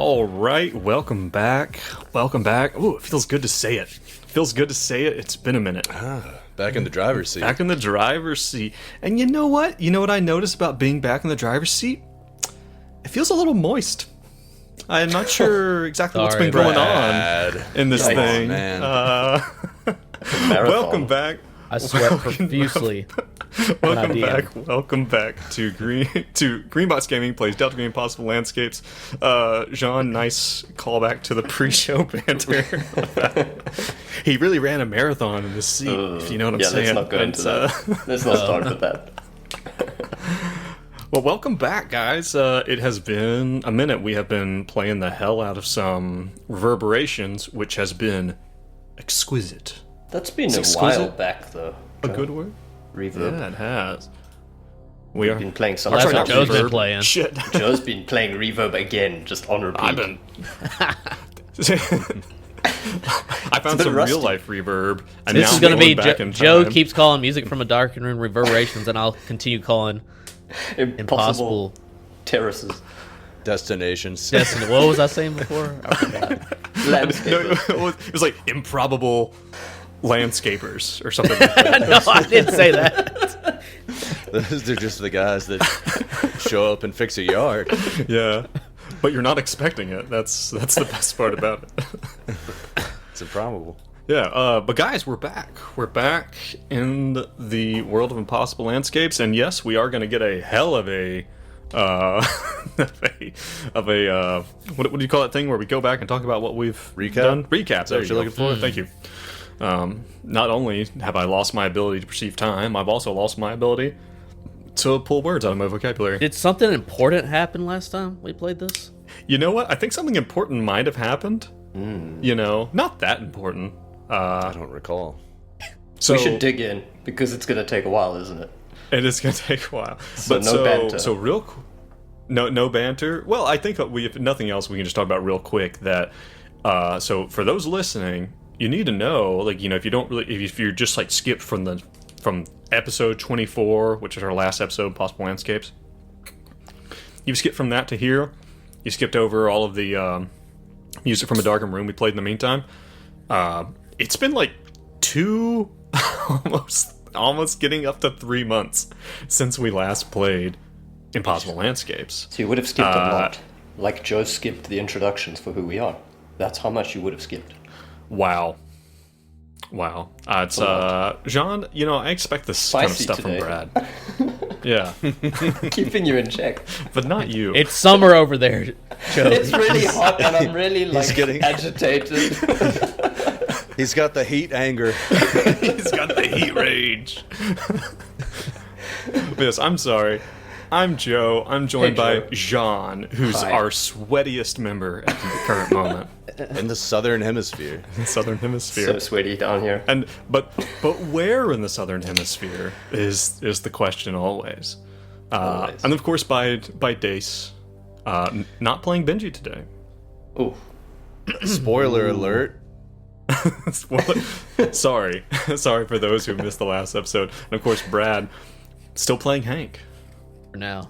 All right, welcome back. Welcome back. Ooh, it feels good to say it. Feels good to say it. It's been a minute. Back in the driver's seat. Back in the driver's seat. And you know what? You know what I noticed about being back in the driver's seat? It feels a little moist. I'm not sure exactly what's been going on in this thing. Man. Welcome back. I sweat profusely. Welcome back to Greenbox Gaming plays Delta Green Impossible Landscapes. Jean, nice callback to the pre-show banter. He really ran a marathon in this seat, if you know what I'm saying. Let's not go into that. Let's not start with that. Well, welcome back, guys. It has been a minute. We have been playing the hell out of some Reverberations, which has been exquisite. That's been a while back, though. A good word? Reverb. Yeah, it has. We've been playing some. That's what Joe's been playing. Shit. Joe's been playing Reverb again, just on repeat. I've been. I found some real life reverb, and This now is going to be back in Joe time. keeps calling music from a darkened room Reverberations, and I'll continue calling Impossible Terraces. Destinations. What was I saying before? I forgot. Landscape. It was like improbable landscapers or something like that. No, I didn't say that. Those are just the guys that show up and fix a yard. Yeah, but you're not expecting it. That's the best part about it. It's improbable. Yeah, but guys, we're back. We're back in the world of impossible landscapes, and yes, we are going to get a hell of a what do you call that thing where we go back and talk about what we've done? Recaps. That's what you're looking for. Thank you. Not only have I lost my ability to perceive time, I've also lost my ability to pull words out of my vocabulary. Did something important happen last time we played this? You know what? I think something important might have happened. You know, not that important. I don't recall. So We should dig in, because it's going to take a while, isn't it? it is going to take a while. So no banter. So no banter. Well, I think if nothing else, we can just talk about real quick that. So for those listening, you need to know, like, you know, if you're just like skipped from episode 24, which is our last episode, Possible Landscapes. You've skipped from that to here. You skipped over all of the music from a darkened room we played in the meantime. It's been like almost getting up to 3 months since we last played Impossible Landscapes. So you would have skipped a lot. Like Joe skipped the introductions for who we are. That's how much you would have skipped. Wow. It's Jean, you know, I expect this Spicy kind of stuff today. from Brad. Yeah. Keeping you in check. But not you. It's summer over there, Joe. It's really hot, and I'm really agitated. He's got the heat anger. He's got the heat rage. Yes, I'm sorry. I'm Joe. I'm joined by Jean, who's our sweatiest member at the current moment. In the southern hemisphere. Southern Hemisphere. So sweaty down here. And but where in the Southern Hemisphere is the question always. Always. And of course by Dace, not playing Benji today. Ooh. Spoiler alert. Sorry for those who missed the last episode. And of course Brad, still playing Hank. For now.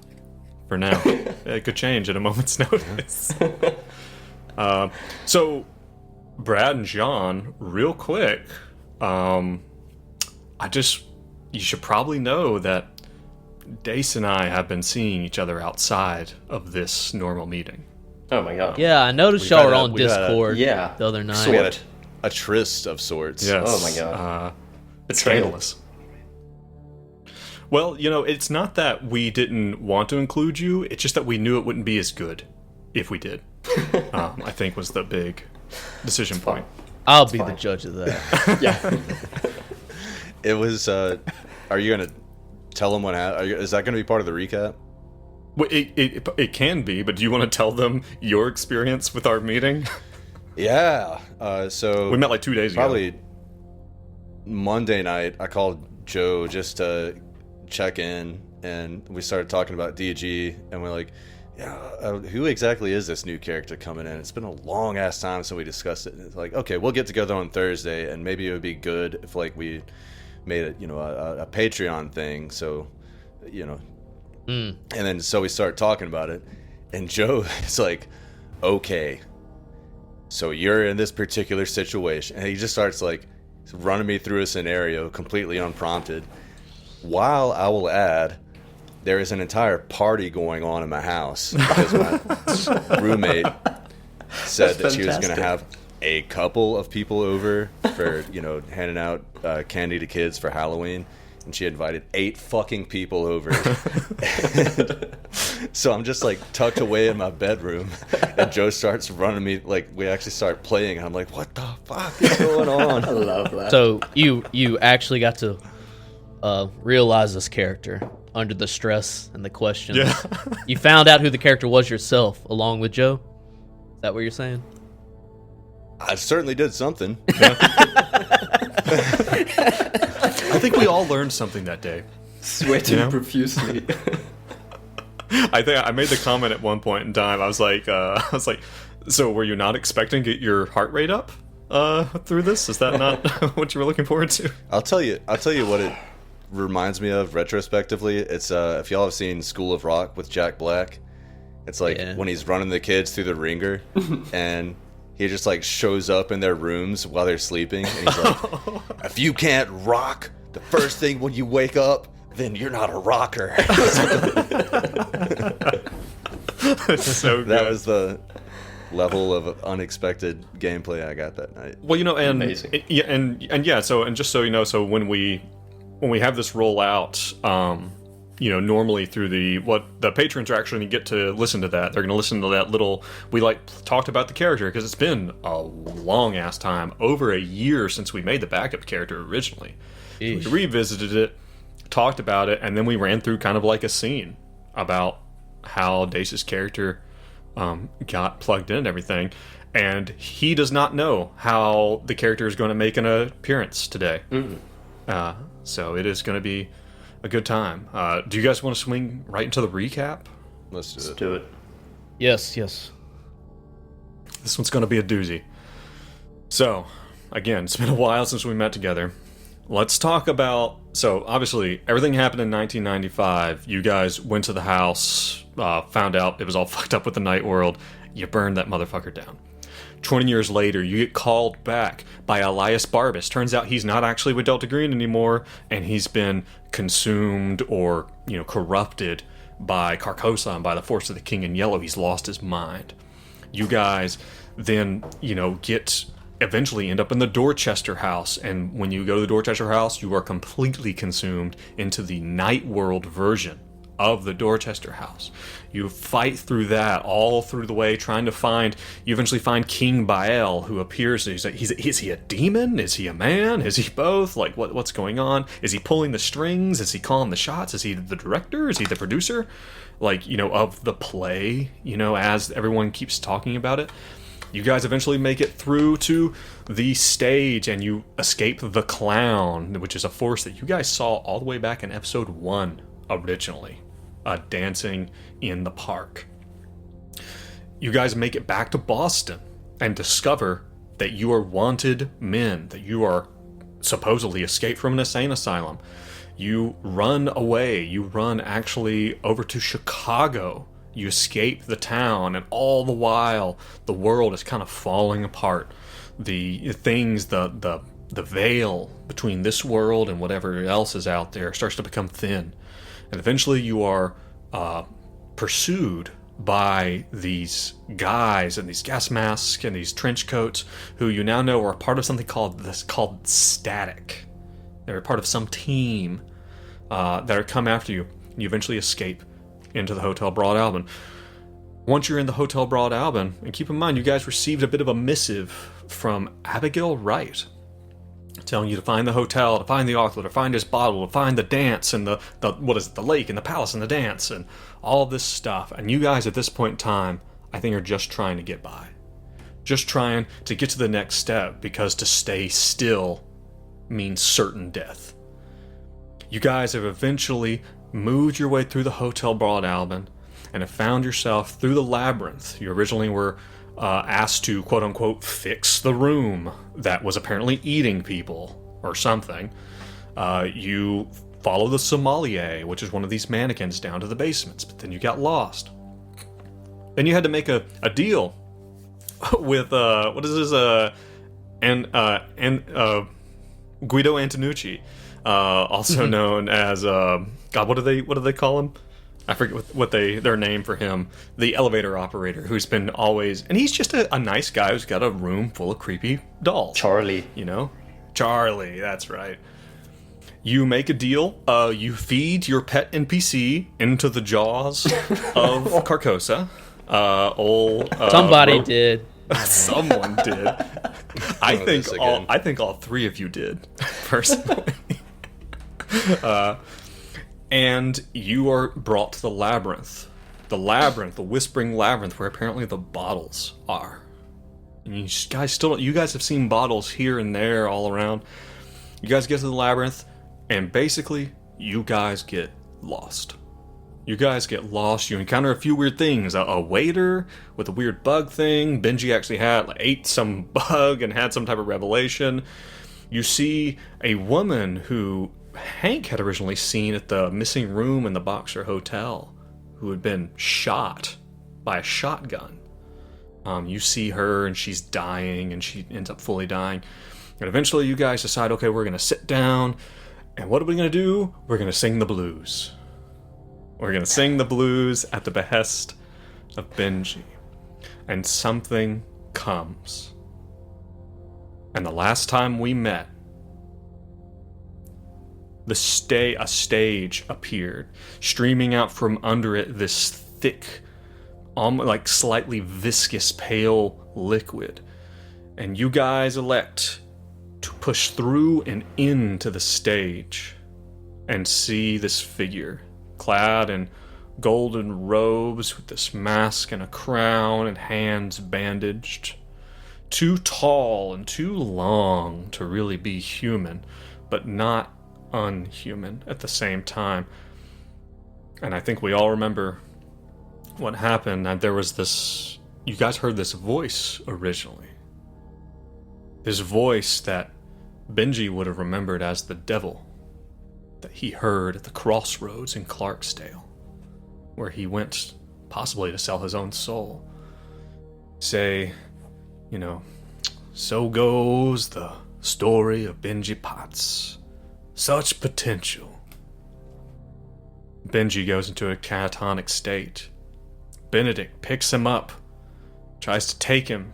It could change at a moment's notice. So Brad and Jean, real quick, you should probably know that Dace and I have been seeing each other outside of this normal meeting. Oh my god. Yeah, I noticed y'all were on Discord yeah. the other night. We had a tryst of sorts. Yes. Oh my god. It's Betrayal. scandalous. Well, you know, it's not that we didn't want to include you, it's just that we knew it wouldn't be as good if we did. I think was the big decision point. I'll be the judge of that. Yeah. It was, are you going to tell them what happened? Is that going to be part of the recap? Well, it can be, but do you want to tell them your experience with our meeting? Yeah. So We met like 2 days ago. probably Monday night, I called Joe just to check in, and we started talking about DG, and we're like, yeah, who exactly is this new character coming in? It's been a long ass time since we discussed it. And it's like, okay, we'll get together on Thursday, and maybe it would be good if like we made it, you know, a Patreon thing. So, you know, and then so we start talking about it, and Joe is like, okay, so you're in this particular situation. And he just starts like running me through a scenario completely unprompted. While I will add, there is an entire party going on in my house because my roommate said that she was going to have a couple of people over for, handing out candy to kids for Halloween. And she invited 8 fucking people over. So I'm just like tucked away in my bedroom, and Joe starts running me, like we actually start playing, and I'm like, what the fuck is going on? I love that. So you actually got to realize this character under the stress and the questions. Yeah. You found out who the character was yourself, along with Joe? Is that what you're saying? I certainly did something. I think we all learned something that day. Sweating profusely. I think I made the comment at one point in time. I was like, so were you not expecting to get your heart rate up through this? Is that not what you were looking forward to? I'll tell you what it reminds me of retrospectively. It's if y'all have seen School of Rock with Jack Black, it's like when he's running the kids through the ringer, and he just like shows up in their rooms while they're sleeping, and he's like, if you can't rock the first thing when you wake up, then you're not a rocker. It's so good. That was the level of unexpected gameplay I got that night. Well, and Amazing. and just so you know, so when we have this roll out, normally through the patrons are actually going to get to listen to that. They're going to listen to that little, we talked about the character because it's been a long ass time, over a year since we made the backup character originally. We revisited it, talked about it, and then we ran through kind of like a scene about how Dace's character got plugged in and everything. And he does not know how the character is going to make an appearance today. Mm-hmm. So it is going to be a good time. Do you guys want to swing right into the recap? Let's do it. Let's do it. Yes. This one's going to be a doozy. So, again, it's been a while since we met together. Let's talk about... So, obviously, everything happened in 1995. You guys went to the house, found out it was all fucked up with the Night World. You burned that motherfucker down. 20 years later, you get called back by Elias Barbas. Turns out he's not actually with Delta Green anymore, and he's been consumed or, corrupted by Carcosa and by the Force of the King in Yellow. He's lost his mind. You guys then, eventually end up in the Dorchester house, and when you go to the Dorchester house, you are completely consumed into the Night World version of the Dorchester house. You fight through that all through the way, trying to find... You eventually find King Bael, who appears... Is he a demon? Is he a man? Is he both? Like, what's going on? Is he pulling the strings? Is he calling the shots? Is he the director? Is he the producer? Of the play, as everyone keeps talking about it. You guys eventually make it through to the stage, and you escape the clown, which is a force that you guys saw all the way back in episode 1 originally. Dancing in the park. You guys make it back to Boston and discover that you are wanted men, that you are supposedly escaped from an insane asylum. You run away. You run actually over to Chicago. You escape the town, and all the while the world is kind of falling apart. The things, the veil between this world and whatever else is out there starts to become thin. And eventually you are pursued by these guys in these gas masks and these trench coats who you now know are part of something called Static. They're part of some team that are come after you. You eventually escape into the Hotel Broad Albion. Once you're in the Hotel Broad Albion, and keep in mind you guys received a bit of a missive from Abigail Wright, telling you to find the hotel, to find the Arthur, to find his bottle, to find the dance, and the lake, and the palace, and the dance, and all of this stuff. And you guys at this point in time, I think, are just trying to get by. Just trying to get to the next step, because to stay still means certain death. You guys have eventually moved your way through the Hotel Broad Albion, and have found yourself through the labyrinth. You originally were asked to, quote-unquote, fix the room that was apparently eating people, or something. You follow the sommelier, which is one of these mannequins, down to the basements, but then you got lost. Then you had to make a deal with what is this and Guido Antonucci, also known as God, what do they call him? I forget what their name for him. The elevator operator, who's been always, and he's just a nice guy who's got a room full of creepy dolls. Charlie. You know, Charlie. That's right. You make a deal. You feed your pet NPC into the jaws of Carcosa. Somebody did. Someone did. I think all three of you did, personally. And you are brought to the labyrinth. The whispering labyrinth, where apparently the bottles are. And you guys have seen bottles here and there all around. You guys get to the labyrinth, and basically, you guys get lost. You encounter a few weird things. A waiter with a weird bug thing. Benji actually ate some bug and had some type of revelation. You see a woman who Hank had originally seen at the missing room in the Boxer Hotel, who had been shot by a shotgun. You see her, and she's dying, and she ends up fully dying. And eventually you guys decide, okay, we're going to sit down, and what are we going to do? We're going to sing the blues. We're going to sing the blues at the behest of Benji. And something comes. And the last time we met, a stage appeared, streaming out from under it this thick, almost like slightly viscous, pale liquid. And you guys elect to push through and into the stage and see this figure, clad in golden robes with this mask and a crown and hands bandaged. Too tall and too long to really be human, but not unhuman at the same time. And I think we all remember what happened. And there was this, you guys heard this voice originally. This voice that Benji would have remembered as the devil that he heard at the crossroads in Clarksdale, where he went possibly to sell his own soul. Say, so goes the story of Benji Potts. Such potential. Benji goes into a catatonic state. Benedict picks him up, tries to take him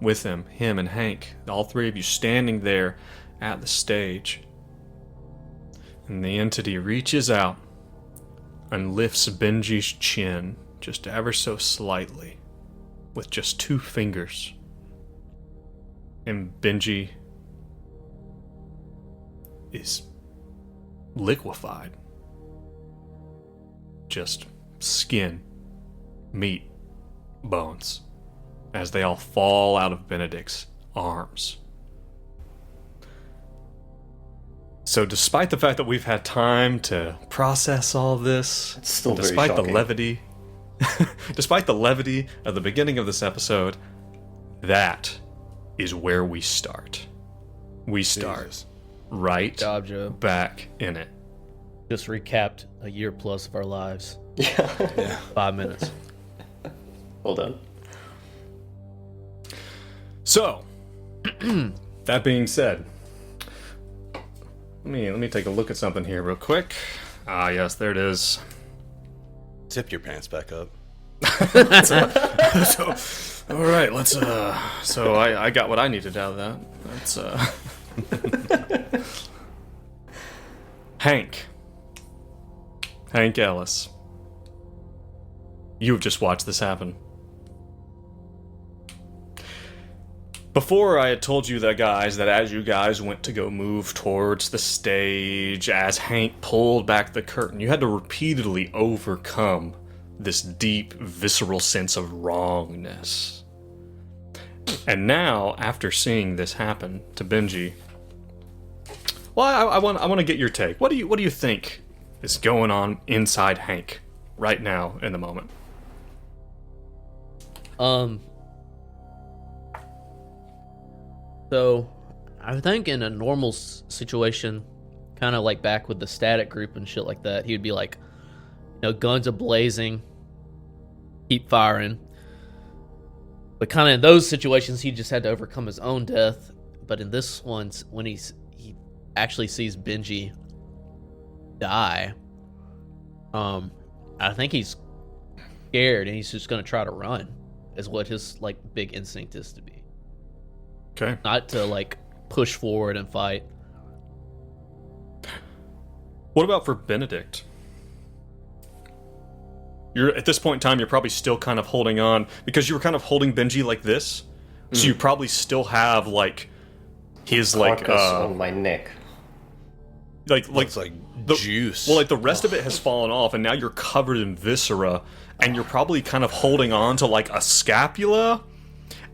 with him and Hank, all three of you standing there at the stage. And the entity reaches out and lifts Benji's chin just ever so slightly with just 2 fingers. And Benji is liquefied. Just skin, meat, bones, as they all fall out of Benedict's arms. So despite the fact that we've had time to process all this, it's still despite very the shocking. levity, despite the levity at the beginning of this episode, that is where we start. We start Jesus. right Job, Joe. back in it. Just recapped a year plus of our lives. Yeah. 5 minutes. Well done. So, that being said, let me take a look at something here real quick. Ah, yes, there it is. Tip your pants back up. So, all right, let's. So I got what I needed out of that. That's Hank Ellis. You've just watched this happen. Before, I had told you that, guys, that as you guys went to go move towards the stage, as Hank pulled back the curtain, you had to repeatedly overcome this deep, visceral sense of wrongness. And now, after seeing this happen to Benji, well, I want to get your take. What do you think is going on inside Hank right now in the moment? So, I think in a normal situation, kind of like back with the static group and shit like that, he would be like, guns a blazing, keep firing. But kind of in those situations, he just had to overcome his own death. But in this one, when he actually sees Benji die, I think he's scared and he's just going to try to run, is what his like big instinct is to be. Okay. Not to like push forward and fight. What about for Benedict? You're at this point in time, you're probably still kind of holding on because you were kind of holding Benji like this, so you probably still have like his like on my neck. It's like the juice. Well, like the rest of it has fallen off, and now you're covered in viscera, and you're probably kind of holding on to like a scapula,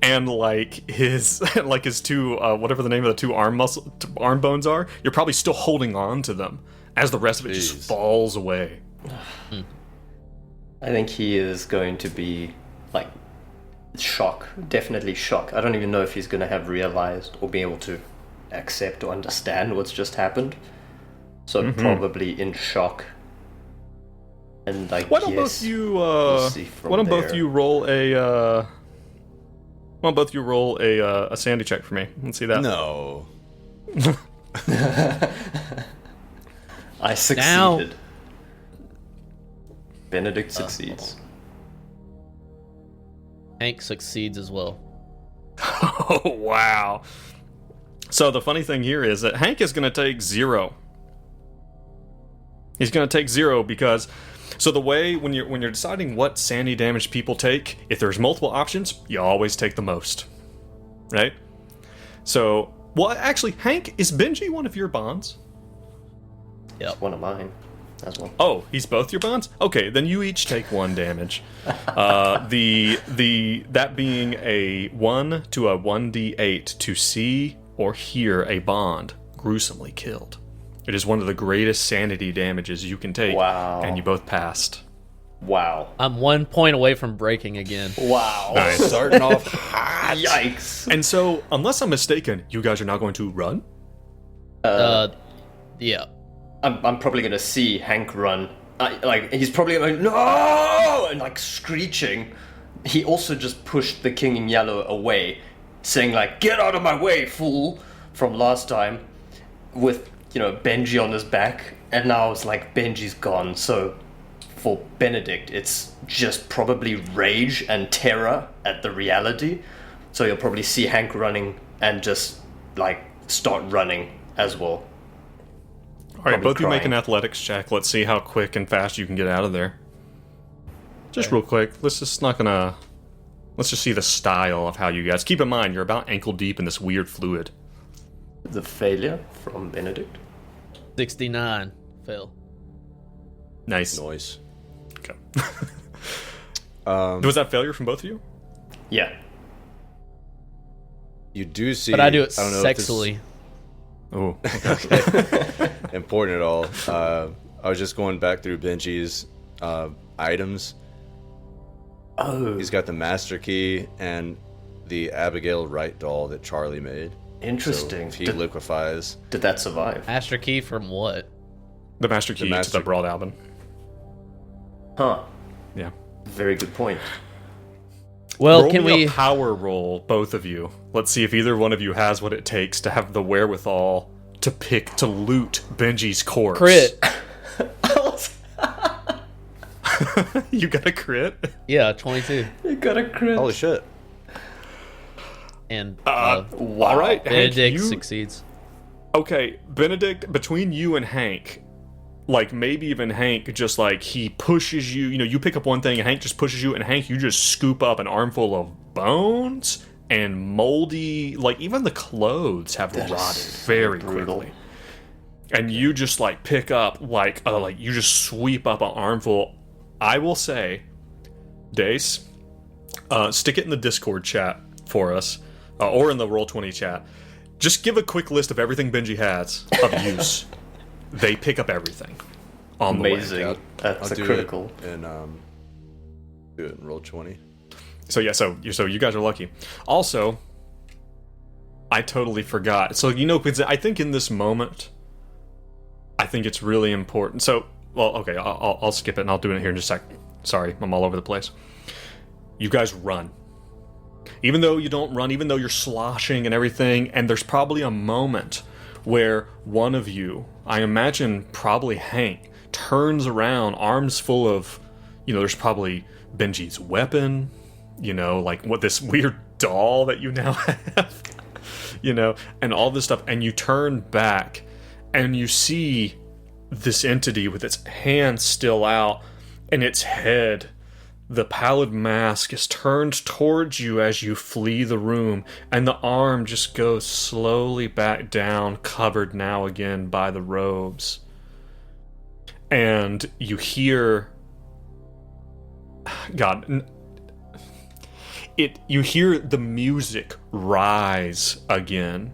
and like his like his two whatever the name of the two arm bones are. You're probably still holding on to them as the rest of it just falls away. I think he is going to be like shock, definitely shock. I don't even know if he's going to have realized or be able to accept or understand what's just happened. So probably in shock. And like, why don't both you roll a sanity check for me? Let's see that. No. I succeeded. Now- Benedict succeeds. Hank succeeds as well. Oh, wow. So the funny thing here is that Hank is going to take 0. He's going to take 0 because... So the way, when you're deciding what sanity damage people take, if there's multiple options, you always take the most. Right? So, well, actually, Hank, is Benji one of your bonds? It's one of mine as well. Oh, he's both your bonds? Okay, then you each take 1 damage. That being a 1 to a 1d8 to see or hear a bond gruesomely killed. It is one of the greatest sanity damages you can take. Wow. And you both passed. Wow. I'm 1 point away from breaking again. Wow. Nice. Starting off hot. Yikes. And so, unless I'm mistaken, you guys are not going to run? Yeah. I'm probably gonna see Hank run. He's probably like, no! And like screeching. He also just pushed the King in Yellow away, saying like, get out of my way, fool, from last time, with, Benji on his back. And now it's like, Benji's gone. So for Benedict, it's just probably rage and terror at the reality. So you'll probably see Hank running and just like start running as well. All right, Probably both of you make an crying. athletics check. Let's see how quick and fast you can get out of there. Just real quick. Let's just see the style of how you guys... Keep in mind, you're about ankle deep in this weird fluid. The failure from Benedict. 69. Fail. Nice. Noise. Okay. Was that failure from both of you? Yeah. You do see... But I do it don't know if this is sexily. Oh. important at all. I was just going back through Benji's items. Oh. He's got the Master Key and the Abigail Wright doll that Charlie made. Interesting. So if he liquefies... Did that survive? Master key from what? The Master Key to the Broad Albin. Huh. Yeah. Very good point. Well, Roll can me we... a power roll, both of you. Let's see if either one of you has what it takes to have the wherewithal to loot Benji's corpse. Crit. You got a crit? Yeah, 22. You got a crit. Holy shit. And All right, Hank, Benedict succeeds. Okay, Benedict, between you and Hank, like maybe even Hank, just like he pushes you, you pick up one thing and Hank just pushes you, and Hank, you just scoop up an armful of bones and moldy, like even the clothes have rotted very quickly. And you just like pick up you just sweep up an armful. I will say, Dace, stick it in the Discord chat for us, or in the Roll20 chat. Just give a quick list of everything Benji has of use. They pick up everything on the way. Amazing. That's I'll a critical. do it in Roll20. So yeah, so you guys are lucky. Also, I totally forgot. So because I think in this moment, I think it's really important. So, well, okay, I'll skip it and I'll do it here in just a sec. Sorry, I'm all over the place. You guys run. even though you don't run, even though you're sloshing and everything, and there's probably a moment where one of you, I imagine probably Hank, turns around, arms full of, there's probably Benji's weapon, like what this weird doll that you now have, and all this stuff, and you turn back and you see this entity with its hand still out and its head, the pallid mask, is turned towards you as you flee the room, and the arm just goes slowly back down, covered now again by the robes. And you hear... you hear the music rise again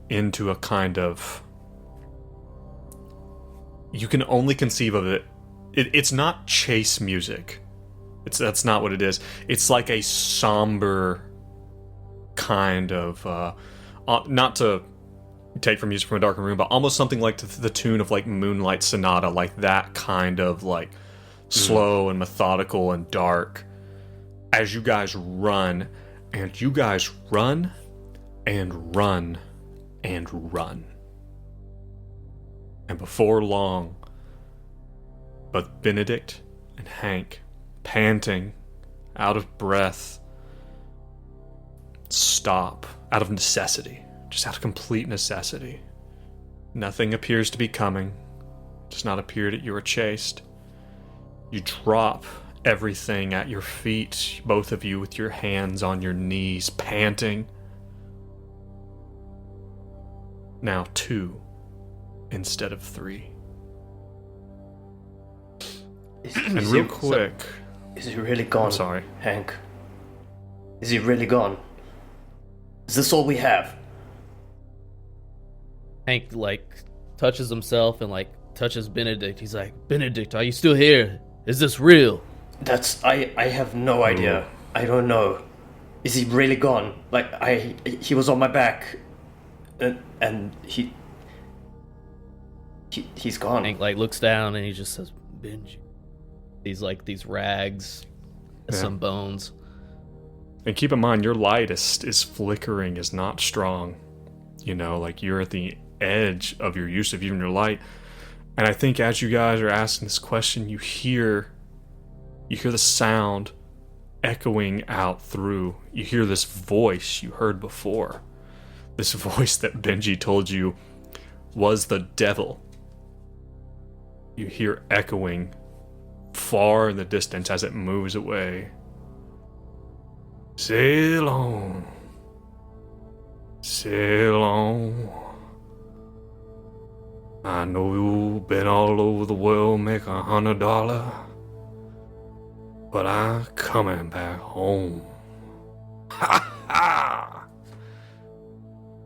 into a kind of... You can only conceive of it. It's not chase music. That's not what it is. It's like a somber kind of, not to take from music from a darker room, but almost something like the tune of like Moonlight Sonata, like that kind of like slow and methodical and dark. As you guys run, and you guys run and run and run. And before long, both Benedict and Hank, panting, out of breath, stop out of necessity, just out of complete necessity. Nothing appears to be coming. It does not appear that you are chased. You drop everything at your feet, both of you with your hands on your knees, panting. Now 2 instead of 3. And real quick... Is he really gone? I'm sorry. Hank? Is he really gone? Is this all we have? Hank, touches himself and, touches Benedict. He's like, Benedict, are you still here? Is this real? I have no idea. I don't know. Is he really gone? He was on my back, and he's gone. Hank, looks down and he just says, Benji. These rags, some bones. And keep in mind, your light is flickering, is not strong. You're at the edge of your use of even your light. And I think as you guys are asking this question, you hear the sound echoing out through. You hear this voice you heard before. This voice that Benji told you was the devil. You hear echoing far in the distance as it moves away. Sail on. Sail on. I know you've been all over the world, make $100, but I'm coming back home. Ha ha!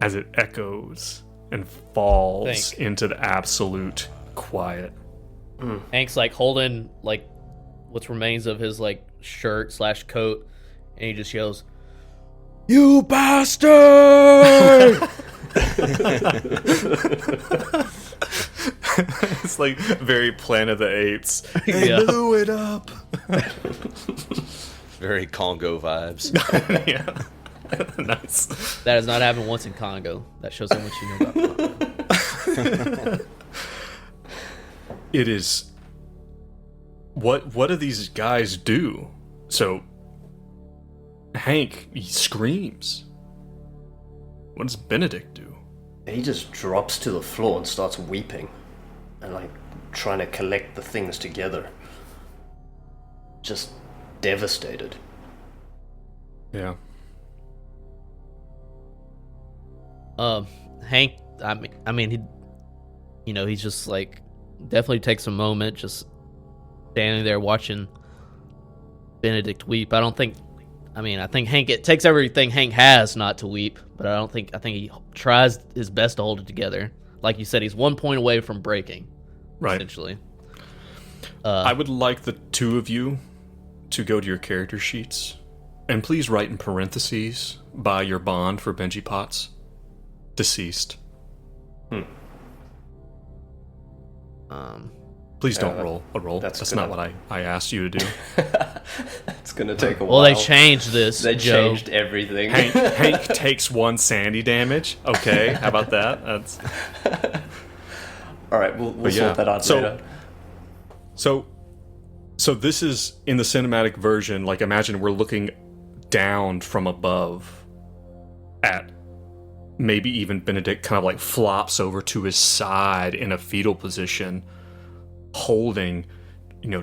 As it echoes and falls into the absolute quiet. Hank's holding what remains of his shirt/coat, and he just yells, "You bastard!" It's very Planet of the Apes. They Yeah. blew it up. Very Congo vibes. Yeah. Nice. That has not happened once in Congo. That shows how much you know about Congo. It is... What do these guys do? So, Hank, he screams. What does Benedict do? He just drops to the floor and starts weeping. And trying to collect the things together. Just devastated. Yeah. Hank, I mean, he's just definitely takes a moment just standing there watching Benedict weep. I think Hank, it takes everything Hank has not to weep, but I think he tries his best to hold it together. Like you said, he's 1 point away from breaking, Right. essentially. I would like the two of you to go to your character sheets and please write in parentheses by your bond for Benji Potts. Deceased. Please don't roll a roll. That's not what I asked you to do. That's gonna take a while. Well, they changed this. They Joe. changed everything. Hank takes 1 sandy damage. Okay, how about that? That's All right, we'll But yeah, sort that out later. So this is in the cinematic version. Like, imagine we're looking down from above at maybe even Benedict kind of like flops over to his side in a fetal position, holding,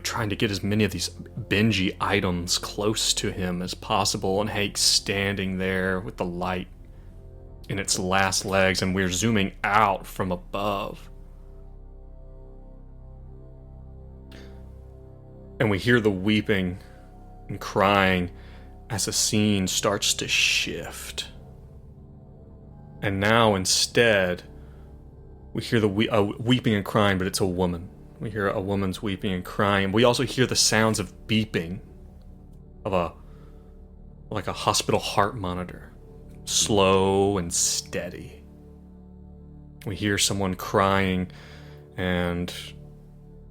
trying to get as many of these Benji items close to him as possible, and Hank's standing there with the light in its last legs, and we're zooming out from above. And we hear the weeping and crying as the scene starts to shift. And now instead, we hear the weeping and crying, but it's a woman. We hear a woman's weeping and crying. We also hear the sounds of beeping of a hospital heart monitor, slow and steady. We hear someone crying, and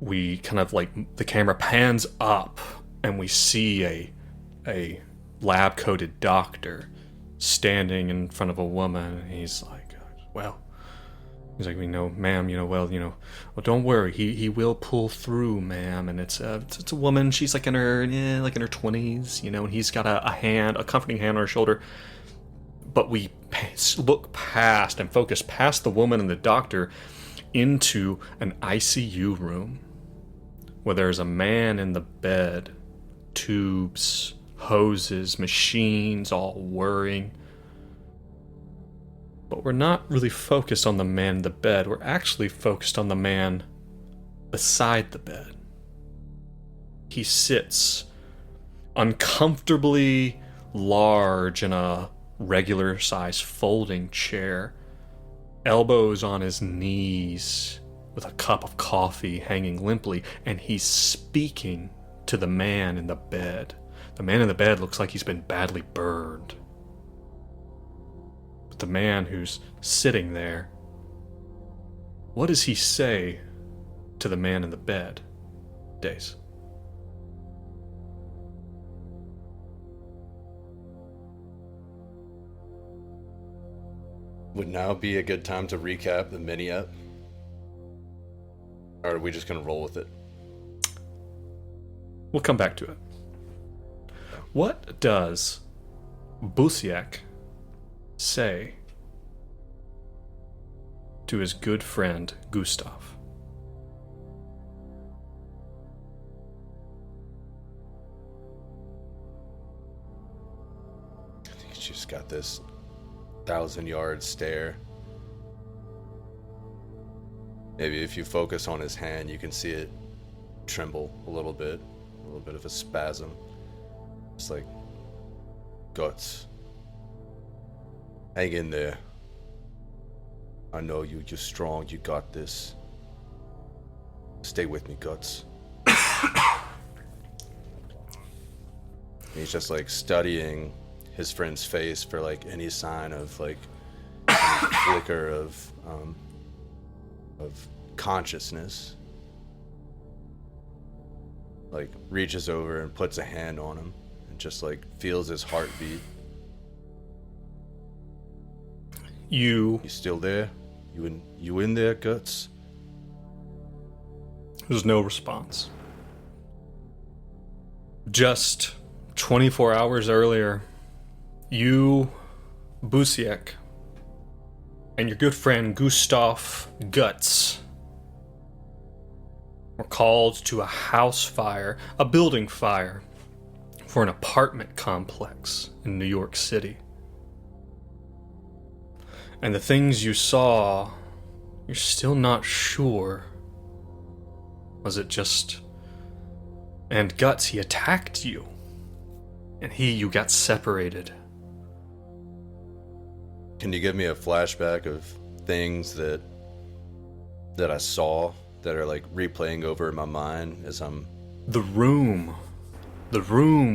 we kind of like, the camera pans up and we see a lab-coated doctor standing in front of a woman, and he's like, ma'am, well, don't worry, he will pull through, ma'am. And it's a woman. She's like in her 20s, and he's got a comforting hand on her shoulder. But we look past and focus past the woman and the doctor into an ICU room where there's a man in the bed, tubes, hoses, machines, all whirring. But we're not really focused on the man in the bed. We're actually focused on the man beside the bed. He sits uncomfortably large in a regular size folding chair, elbows on his knees, with a cup of coffee hanging limply, and he's speaking to the man in the bed. The man in the bed looks like he's been badly burned. But the man who's sitting there, what does he say to the man in the bed, Dace? Would now be a good time to recap the mini-ep? Or are we just going to roll with it? We'll come back to it. What does Busiek say to his good friend Gustav? I think he's just got this 1,000-yard stare. Maybe if you focus on his hand, you can see it tremble a little bit of a spasm. It's like, Guts, hang in there. I know you're strong, you got this. Stay with me, Guts. He's just like studying his friend's face for like any sign of like any flicker of consciousness. Like reaches over and puts a hand on him and just like feels his heartbeat. You still there? You in there, Guts? There's no response. Just 24 hours earlier, you, Busiek, and your good friend Gustav Guts were called to a house fire, a building fire, for an apartment complex in New York City. And the things you saw, you're still not sure. Was it just... And Guts, he attacked you. And you got separated. Can you give me a flashback of things that I saw that are like replaying over in my mind as I'm... The room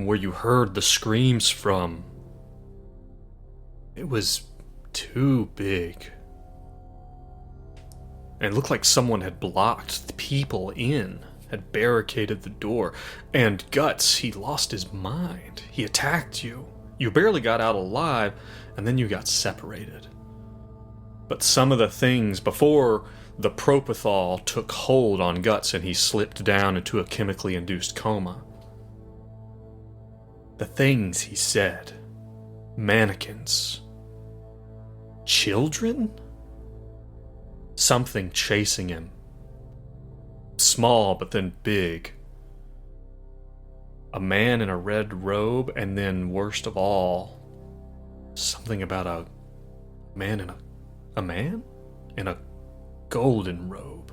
where you heard the screams from. It was too big. And it looked like someone had blocked the people in. had barricaded the door. And Guts, he lost his mind. He attacked you. You barely got out alive, and then you got separated. But some of the things before the propofol took hold on Guts and he slipped down into a chemically induced coma. The things he said. Mannequins. Children? Something chasing him. Small, but then big. A man in a red robe, and then, worst of all, something about a man in a golden robe,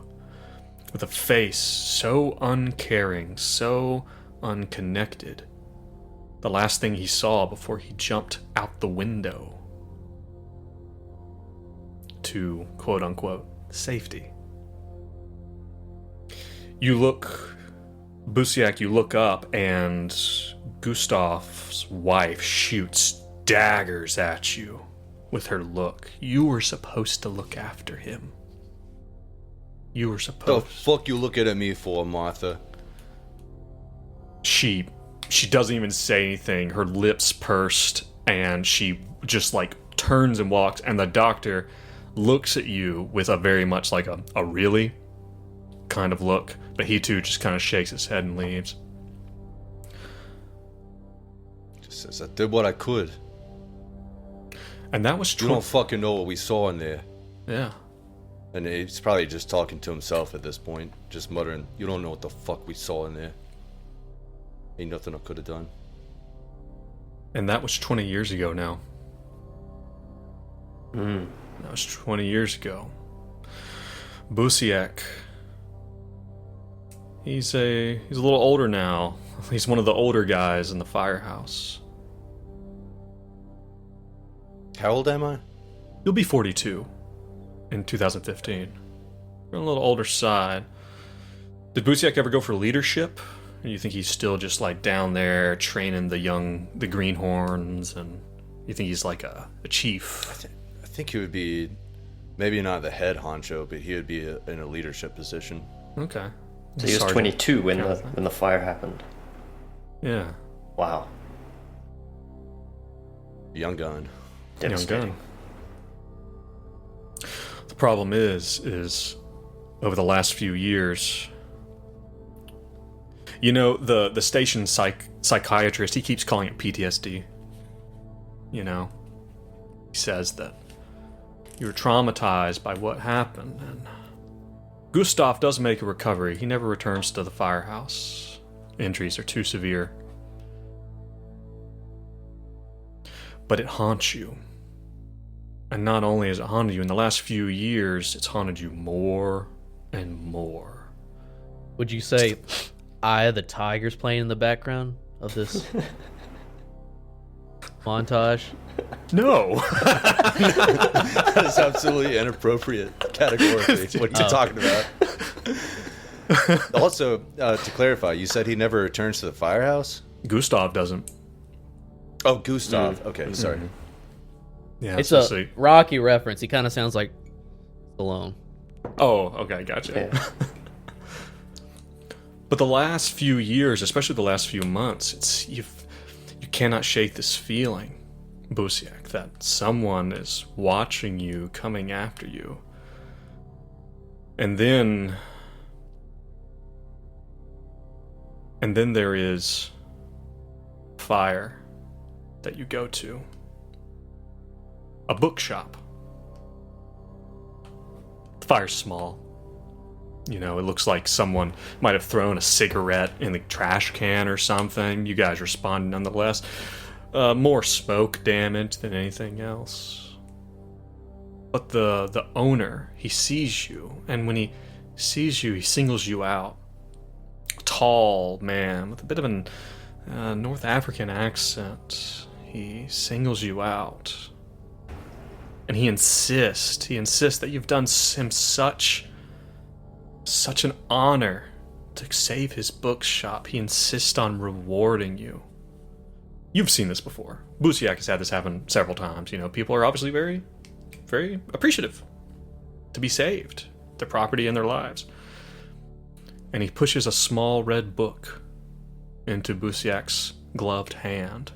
with a face so uncaring, so unconnected. The last thing he saw before he jumped out the window to, quote-unquote, safety. You look, Busiak, you look up, and Gustav's wife shoots daggers at you with her look. You were supposed to look after him. You were The supposed... fuck you looking at me for, Martha? She doesn't even say anything. Her lips pursed, and she just, like, turns and walks, and the doctor looks at you with a very much like a really kind of look, but he too just kind of shakes his head and leaves. Just says, I did what I could. And that was You don't fucking know what we saw in there. Yeah. And he's probably just talking to himself at this point, just muttering, you don't know what the fuck we saw in there. Ain't nothing I could have done. And that was 20 years ago now. That was 20 years ago. Busiak, he's a little older now. He's one of the older guys in the firehouse. How old am I? You'll be 42 in 2015. You're on a little older side. Did Busiak ever go for leadership? Or you think he's still just like down there training the greenhorns, and you think he's like a chief? I think he would be, maybe not the head honcho, but he would be in a leadership position. Okay. So he was Sergeant. 22 when the fire happened. Yeah. Wow. Young gun. Young Devastating. gun. The problem is over the last few years, you know, the station psychiatrist, he keeps calling it PTSD. You know, he says that you were traumatized by what happened, and Gustav does make a recovery. He never returns to the firehouse. Injuries are too severe. But it haunts you. And not only has it haunted you, in the last few years, it's haunted you more and more. Would you say Eye of the Tiger's playing in the background of this montage? No! That is absolutely inappropriate categorically. What are you talking about? Also, to clarify, you said he never returns to the firehouse? Gustav doesn't. Oh, Gustav. Okay, sorry. Yeah, It's so a see. Rocky reference. He kind of sounds like Stallone. Oh, okay, gotcha. Yeah. But the last few years, especially the last few months, you cannot shake this feeling, Busiak, that someone is watching you, coming after you. And then there is fire that you go to. A bookshop. The fire's small. You know, it looks like someone might have thrown a cigarette in the trash can or something. You guys respond nonetheless. More smoke damage than anything else. But the owner, he sees you, and when he sees you, he singles you out. Tall man with a bit of a North African accent. He singles you out. And he insists that you've done him such an honor to save his bookshop. He insists on rewarding you. You've seen this before. Busiak has had this happen several times. You know, people are obviously very, very appreciative to be saved, their property and their lives. and he pushes a small red book into Busiak's gloved hand.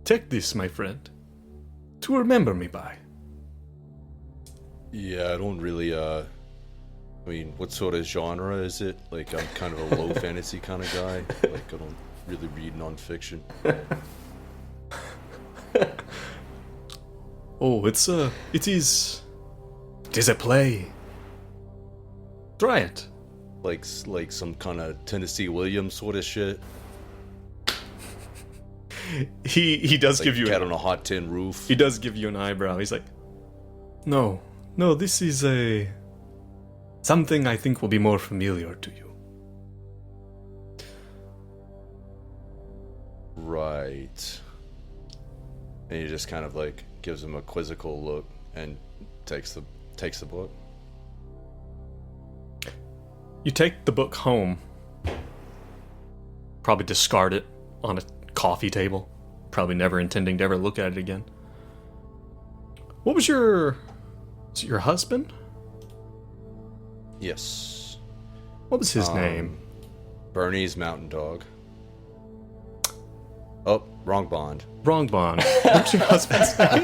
Take this, my friend, to remember me by. Yeah, I don't really, I mean, what sort of genre is it? Like, I'm kind of a low fantasy kind of guy. Like, I don't really read nonfiction. Oh, it is a play. Try it. Like some kind of Tennessee Williams sort of shit. He does Like give you Cat on a Hot Tin Roof. he does give you an eyebrow. He's like, no, this is something I think will be more familiar to you. Right. And he just kind of like gives him a quizzical look and takes the book. You take the book home. Probably discard it on a coffee table. Probably never intending to ever look at it again. What was is it your husband? Yes. What was his name? Bernie's Mountain Dog. Oh, wrong Bond. Wrong Bond. What's your husband's name?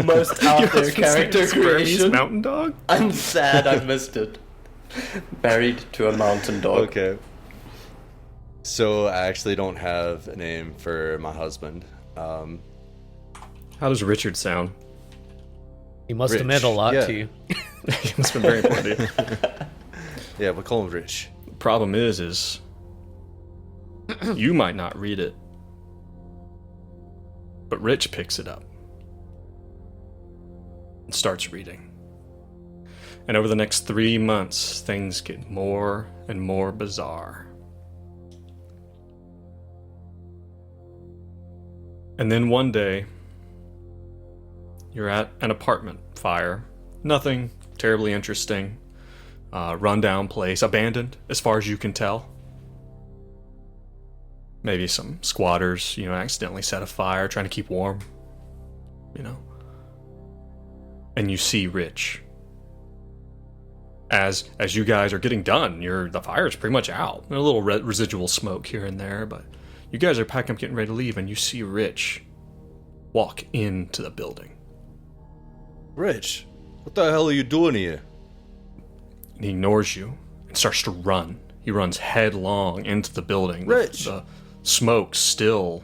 Most out Your there husband's character name is Burmese creation. Mountain Dog? I'm sad I missed it. Married to a mountain dog. Okay. So I actually don't have a name for my husband. How does Richard sound? He must have Rich, meant a lot yeah. to you. He must have been very important to you. Yeah, we'll call him Rich. Problem is you might not read it, but Rich picks it up and starts reading. And over the next 3 months, things get more and more bizarre. And then one day, you're at an apartment fire. Nothing terribly interesting. Rundown place, abandoned as far as you can tell. Maybe some squatters, accidentally set a fire, trying to keep warm, And you see Rich. As you guys are getting done, the fire's pretty much out. There's a little residual smoke here and there, but you guys are packing up, getting ready to leave, and you see Rich walk into the building. Rich, what the hell are you doing here? And he ignores you and starts to run. He runs headlong into the building. Rich! The smoke still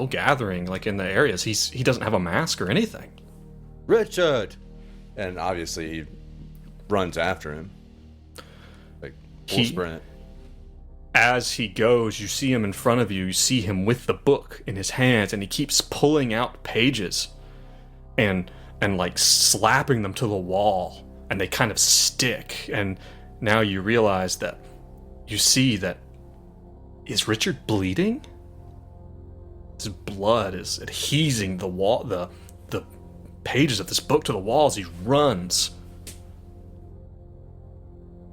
gathering, like in the areas. He doesn't have a mask or anything. Richard! And obviously he runs after him. Like, full sprint. As he goes, you see him in front of you. You see him with the book in his hands, and he keeps pulling out pages and like slapping them to the wall, and they kind of stick. And now you realize that is Richard bleeding? His blood is adhesing the wall, the pages of this book to the wall as he runs.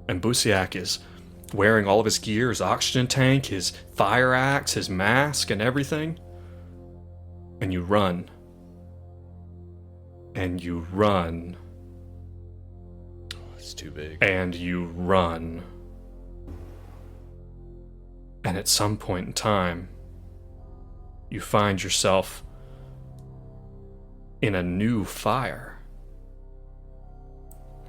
And Busiak is wearing all of his gear, his oxygen tank, his fire axe, his mask, and everything. And you run. And you run. It's too big. And you run. And at some point in time, you find yourself in a new fire.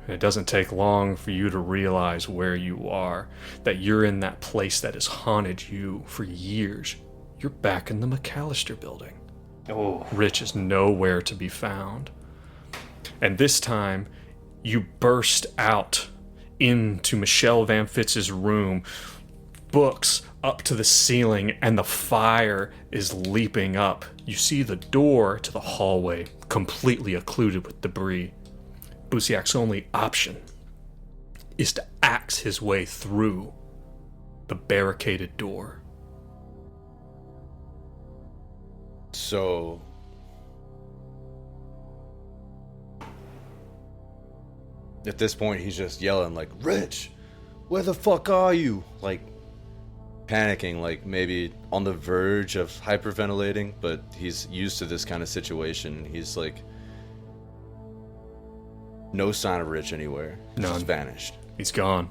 And it doesn't take long for you to realize where you are, that you're in that place that has haunted you for years. You're back in the McAllister building. Oh. Rich is nowhere to be found. And this time, you burst out into Michelle Van Fitz's room, books up to the ceiling, and the fire is leaping up. You see the door to the hallway completely occluded with debris. Busiak's only option is to axe his way through the barricaded door. So at this point he's just yelling like, Rich, where the fuck are you? Like panicking, like maybe on the verge of hyperventilating, but he's used to this kind of situation. He's like No sign of Rich anywhere. He's None. just vanished. He's gone.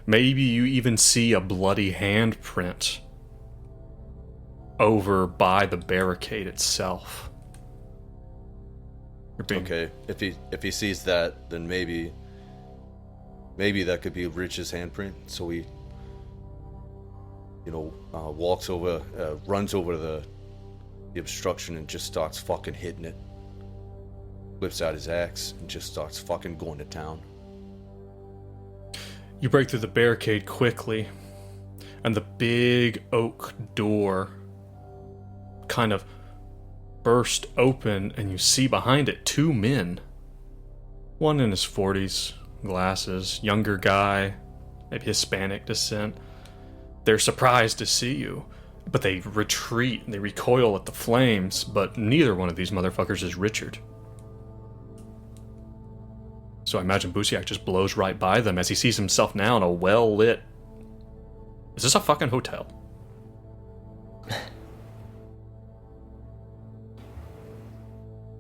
Maybe you even see a bloody handprint over by the barricade itself. You're being- Okay, if he sees that, then maybe that could be Rich's handprint. So he, walks over, runs over to the obstruction and just starts fucking hitting it. Whips out his axe and just starts fucking going to town. You break through the barricade quickly, and the big oak door kind of burst open, and you see behind it 2 men. One in his 40s, glasses, younger guy, maybe Hispanic descent. They're surprised to see you, but they retreat and they recoil at the flames, but neither one of these motherfuckers is Richard. So I imagine Busiak just blows right by them as he sees himself now in a well-lit... Is this a fucking hotel?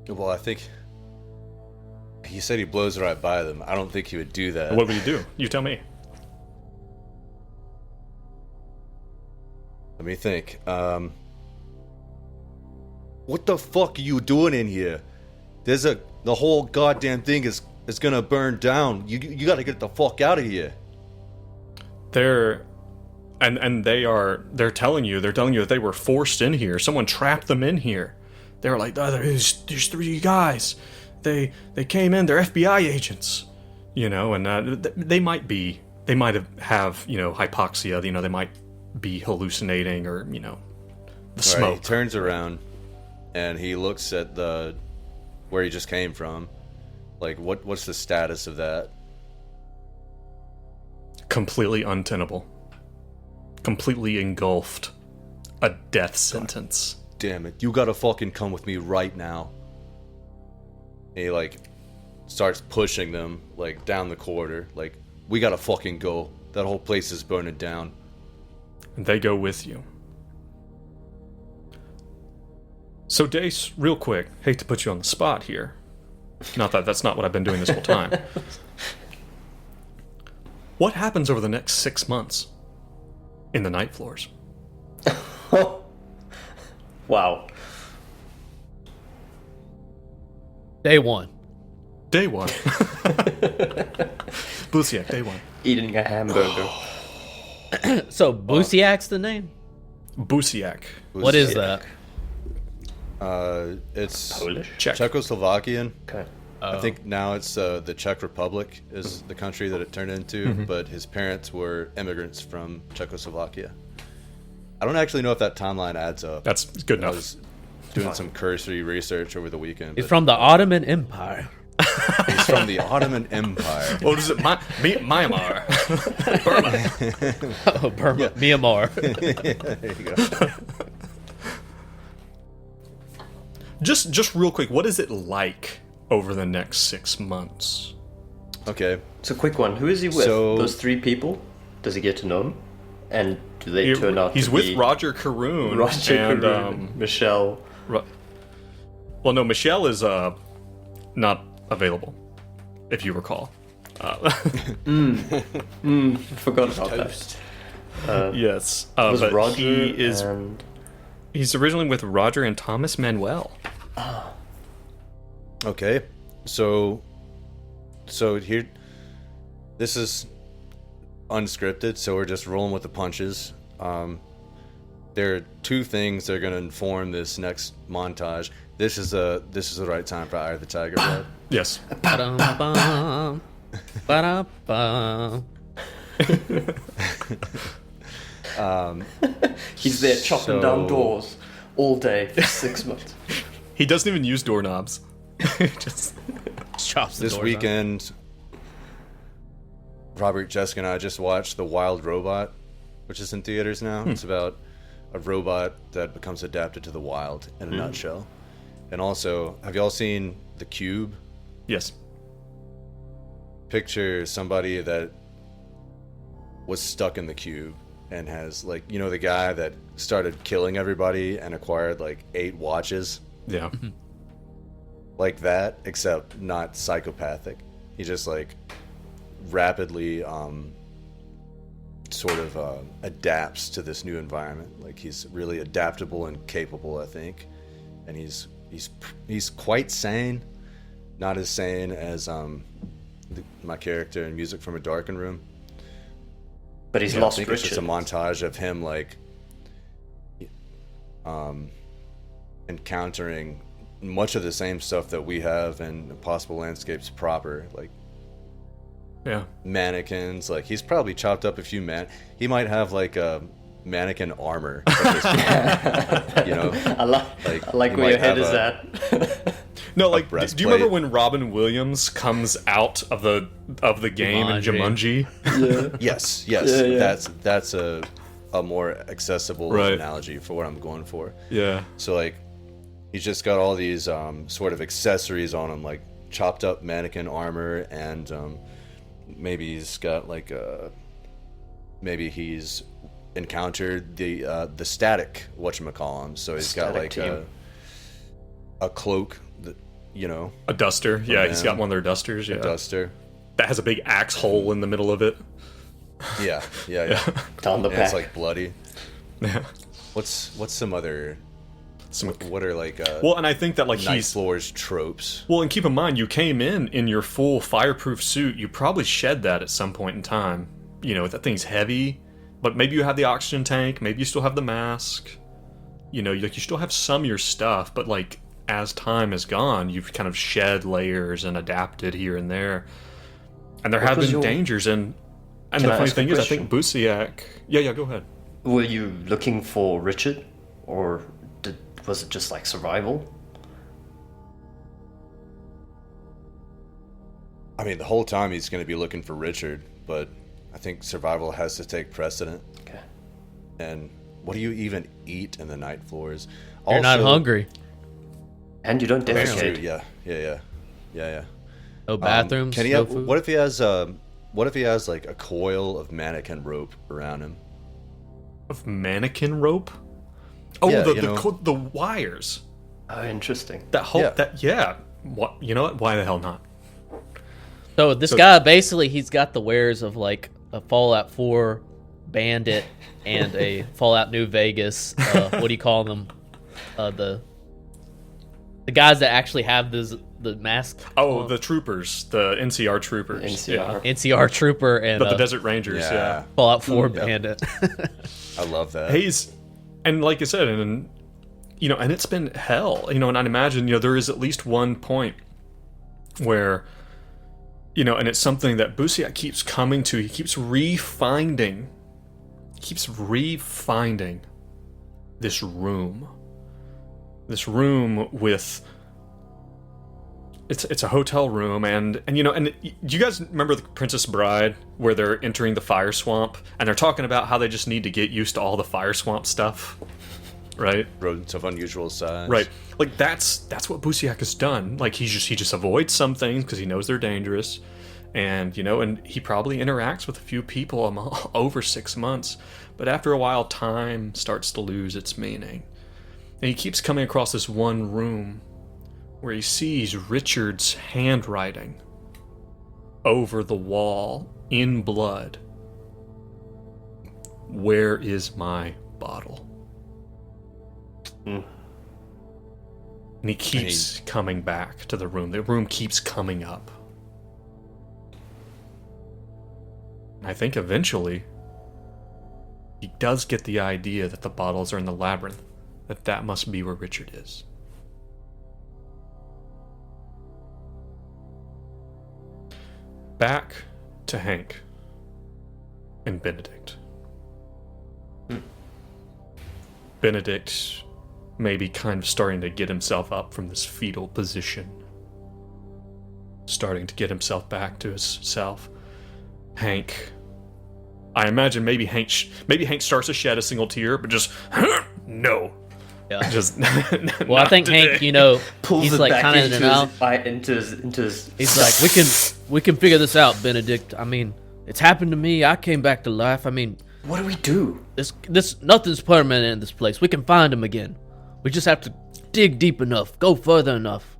Well, I think he said he blows right by them. I don't think he would do that. What would you do? You tell me. Let me think. What the fuck are you doing in here? The whole goddamn thing is gonna burn down. You gotta get the fuck out of here. They're telling you that they were forced in here. Someone trapped them in here. They were like, there's 3 guys. They came in. They're FBI agents, and they might have hypoxia. They might be hallucinating or the smoke. Right, he turns around and he looks at where he just came from. Like, what's the status of that? Completely untenable. Completely engulfed. A death sentence. Damn it, you gotta fucking come with me right now. And he starts pushing them down the corridor. We gotta fucking go. That whole place is burning down. And they go with you. So Dace, real quick, hate to put you on the spot here. Not that that's not what I've been doing this whole time. What happens over the next 6 months in the night floors? Wow. Day 1. Day 1. Busiak, day 1. Eating a hamburger. So Busiak's the name? Busiak. What is that? It's Polish? Czech. Czechoslovakian. Okay. I think now it's the Czech Republic is the country that it turned into, but his parents were immigrants from Czechoslovakia. I don't actually know if that timeline adds up. That's good I enough. was doing some cursory research over the weekend. He's but from the Ottoman Empire. he's from the Ottoman Empire. What is it? Myanmar. Burma. Oh, Burma. Myanmar. There you go. Just real quick, what is it like over the next 6 months? Okay. It's a quick one. Who is he with? So- Those 3 people? Does he get to know them? And do they turn out He's to with be Roger Caroon. Roger and, Caroon, Michelle? Well, no, Michelle is not available, if you recall. Forgot about that. Yes, Was but Roger he's originally with Roger and Thomas Manuel. Okay. So here, this is unscripted, so we're just rolling with the punches. There are 2 things that are going to inform this next montage. This is the right time for Eye of the Tiger, right? Yes. Ba-dum-bum. Ba-dum-bum. He's there chopping down So- doors all day for 6 months. He doesn't even use doorknobs. Just Chops the This doors weekend, Robert, Jessica, and I just watched The Wild Robot, which is in theaters now. It's about a robot that becomes adapted to the wild in a nutshell. And also, have y'all seen The Cube? yes. Picture somebody that was stuck in the cube and has the guy that started killing everybody and acquired 8 watches. Yeah. like that, except not psychopathic. He just like rapidly sort of adapts to this new environment. Like he's really adaptable and capable, I think, and he's quite sane. Not as sane as my character in Music from a Darkened Room. But he's I lost think Richard. it's just a montage of him like encountering much of the same stuff that we have in Impossible Landscapes proper, like mannequins. Like he's probably chopped up a few he might have like a mannequin armor at this point, you know. I like where your head is at. No, like, do breastplate. you remember when Robin Williams comes out of the game in Jumanji? Yeah. Yes. Yeah. That's a more accessible analogy for what I'm going for. Yeah. So like, he's just got all these sort of accessories on him, like chopped up mannequin armor, and maybe he's got like maybe he's encountered the static whatchamacallem. So he's got like a cloak that, you know, A duster. Yeah, he's got one of their dusters. Yeah. a duster. That has a big axe hole in the middle of it. Yeah. Down the And back. it's like bloody. Yeah. What's some other? What are like Well, and I think that like Night Floor's tropes? Well, and keep in mind, you came in your full fireproof suit. You probably shed that at some point in time. You know, that thing's heavy, but maybe you have the oxygen tank. Maybe you still have the mask. You know, like you still have some of your stuff, but like as time has gone, you've kind of shed layers and adapted here and there. And there have been dangers. And the funny thing is, I think Busiak. Yeah, go ahead. Were you looking for Richard, or was it just like survival? I mean, the whole time he's going to be looking for Richard, but I think survival has to take precedent. Okay. And what do you even eat in the Night Floors? You're not hungry. And you don't That's true. defecate. Yeah. No bathrooms. Can he no have, food. what if he has like a coil of mannequin rope around him? Of mannequin rope? Oh, Yeah, the wires. Oh, interesting. That whole What, you know what? Why the hell not? So this guy basically he's got the wares of like a Fallout 4 bandit and a Fallout New Vegas. What do you call them? The guys that actually have the mask. Oh, the troopers, the NCR troopers. NCR. NCR trooper and But the Desert Rangers, yeah. Fallout 4 bandit. I love that. And like I said, and you know, and it's been hell, you know, and I'd imagine, you know, there is at least one point where, you know, and it's something that Busiak keeps coming to. He keeps refinding this room with it's a hotel room, and you know, and you guys remember the Princess Bride where they're entering the fire swamp and they're talking about how they just need to get used to all the fire swamp stuff, right? Rodents of unusual size. Right. Like that's what Busiak has done. Like he just avoids some things because he knows they're dangerous, and you know, and he probably interacts with a few people over 6 months, but after a while, time starts to lose its meaning, and he keeps coming across this one room where he sees Richard's handwriting over the wall in blood. Where is my bottle? And he keeps coming back to the room. The room keeps coming up. And I think eventually he does get the idea that the bottles are in the labyrinth, that must be where Richard is. Back to Hank and Benedict. Benedict may be kind of starting to get himself up from this fetal position. Starting to get himself back to his self. Hank, I imagine maybe Hank starts to shed a single tear, but just no. Yeah. Just Well, I think today. Hank, you know, Pulls he's it like back kind of in into and out. into his. He's like, we can figure this out, Benedict. I mean, it's happened to me. I came back to life. I mean, What do we do? this nothing's permanent in this place. We can find him again. We just have to dig deep enough, go further enough.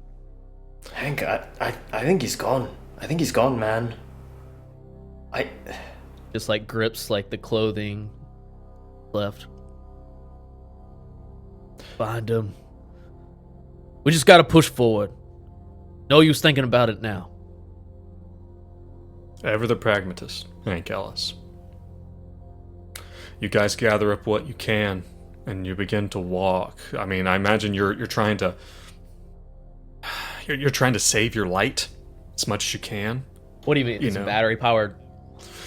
Hank, I think he's gone. I think he's gone, man. Just like grips like the clothing left. Find him. We just gotta push forward. No use thinking about it now. Ever the pragmatist, Hank Ellis. You guys gather up what you can, and you begin to walk. I mean, I imagine you're trying to you're trying to save your light as much as you can. What do you mean? It's a battery powered.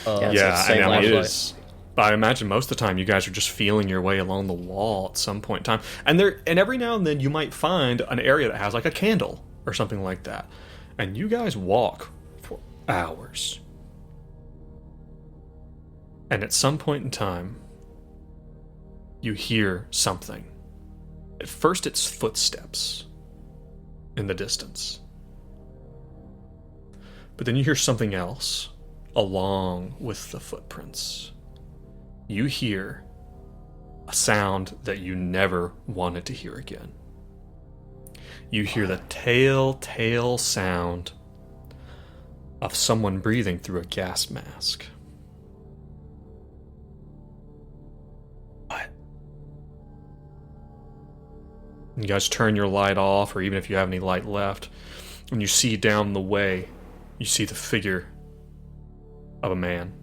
Yeah, I mean, it is. But I imagine most of the time you guys are just feeling your way along the wall at some point in time, and every now and then you might find an area that has like a candle or something like that, and you guys walk for hours. And at some point in time, you hear something. At first, it's footsteps in the distance. But then you hear something else along with the footprints. You hear a sound that you never wanted to hear again. You hear the telltale sound of someone breathing through a gas mask. You guys turn your light off, or even if you have any light left, and you see down the way, you see the figure of a man.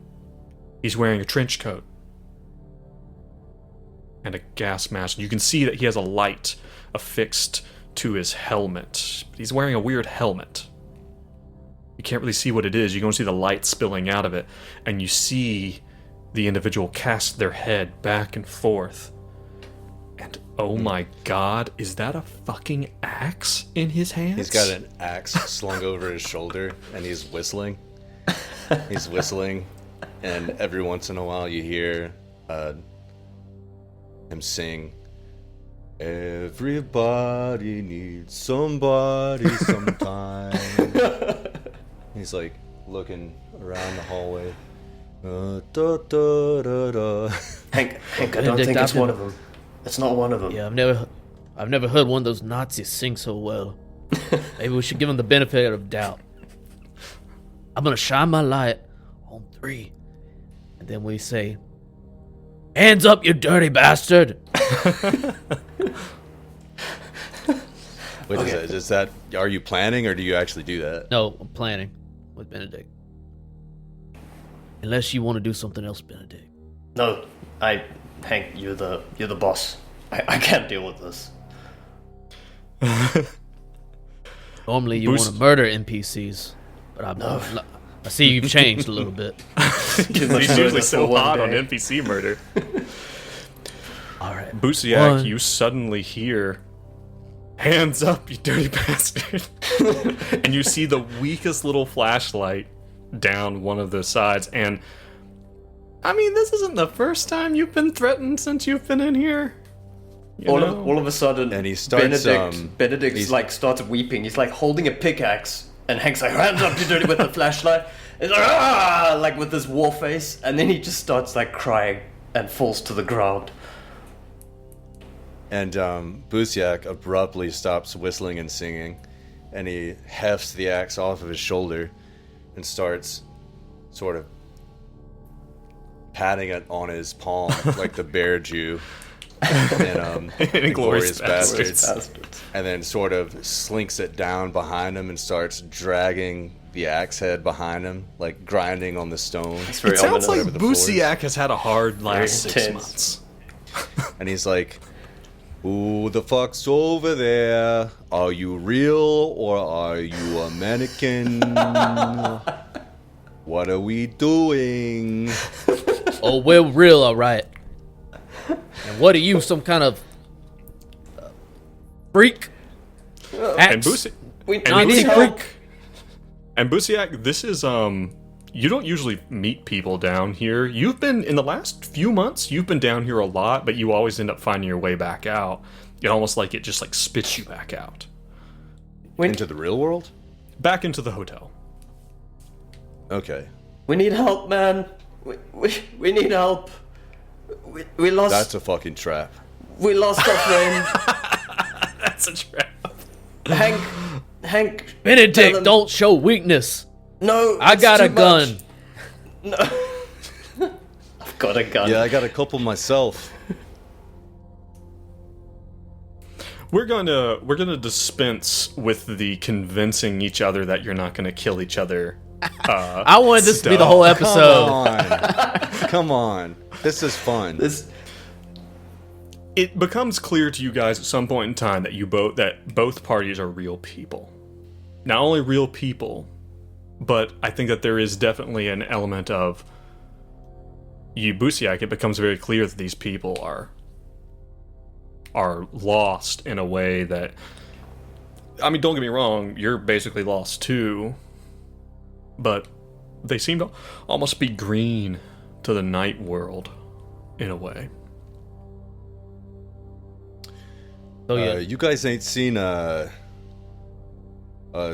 He's wearing a trench coat and a gas mask. You can see that he has a light affixed to his helmet. But he's wearing a weird helmet. You can't really see what it is. You can only see the light spilling out of it, and you see the individual cast their head back and forth. And oh my god, is that a fucking axe in his hands? He's got an axe slung over his shoulder, and he's whistling. He's whistling, and every once in a while you hear him sing, "Everybody needs somebody sometime." He's like looking around the hallway. Da, da, da, da. Hank, I don't think it's one of them. It's not one of them. Yeah, I've never heard one of those Nazis sing so well. Maybe we should give them the benefit of doubt. I'm gonna shine my light on 3, and then we say, "Hands up, you dirty bastard!" Wait, okay. Is that? Are you planning, or do you actually do that? No, I'm planning with Benedict. Unless you want to do something else, Benedict. No, Hank, you're the boss. I can't deal with this. Normally you want to murder NPCs, but I see you've changed a little bit. He's usually so hot on NPC murder. All right, Busiak, you suddenly hear, "Hands up, you dirty bastard!" And you see the weakest little flashlight down one of the sides. And I mean, this isn't the first time you've been threatened since you've been in here. All of a sudden, and he starts, Benedict like starts weeping. He's like holding a pickaxe, and Hank's like, "Hands up, you dirty!" with the flashlight. He's like, "Ah!" like with this war face, and then he just starts like crying and falls to the ground. And Busiak abruptly stops whistling and singing, and he hefts the axe off of his shoulder and starts sort of patting it on his palm like the bear Jew in Inglourious Bastards, and then sort of slinks it down behind him and starts dragging the axe head behind him, like grinding on the stone. It sounds like Busiak has had a hard last 6 months. And he's like, "Who the fuck's over there? Are you real or are you a mannequin? What are we doing?" Oh, we're real, all right. And what are you, some kind of freak? And Busiak, this is you don't usually meet people down here. You've been, in the last few months, you've been down here a lot, but you always end up finding your way back out. It's almost like it just like spits you back out. Into the real world? Back into the hotel. Okay. We need help, man. We need help. We lost. That's a fucking trap. We lost our friend. That's a trap. Hank, Hank. Benedict, tell him- don't show weakness. No, I it's got too a gun. much. No. I've got a gun. Yeah, I got a couple myself. We're gonna dispense with the convincing each other that you're not gonna kill each other. I wanted this to be the whole episode. Come on. This is fun. It becomes clear to you guys at some point in time that both parties are real people. Not only real people, but I think that there is definitely an element of Busiak. It becomes very clear that these people are lost in a way that, I mean, don't get me wrong, you're basically lost too, but they seem to almost be green to the night world in a way. Oh yeah. You guys ain't seen a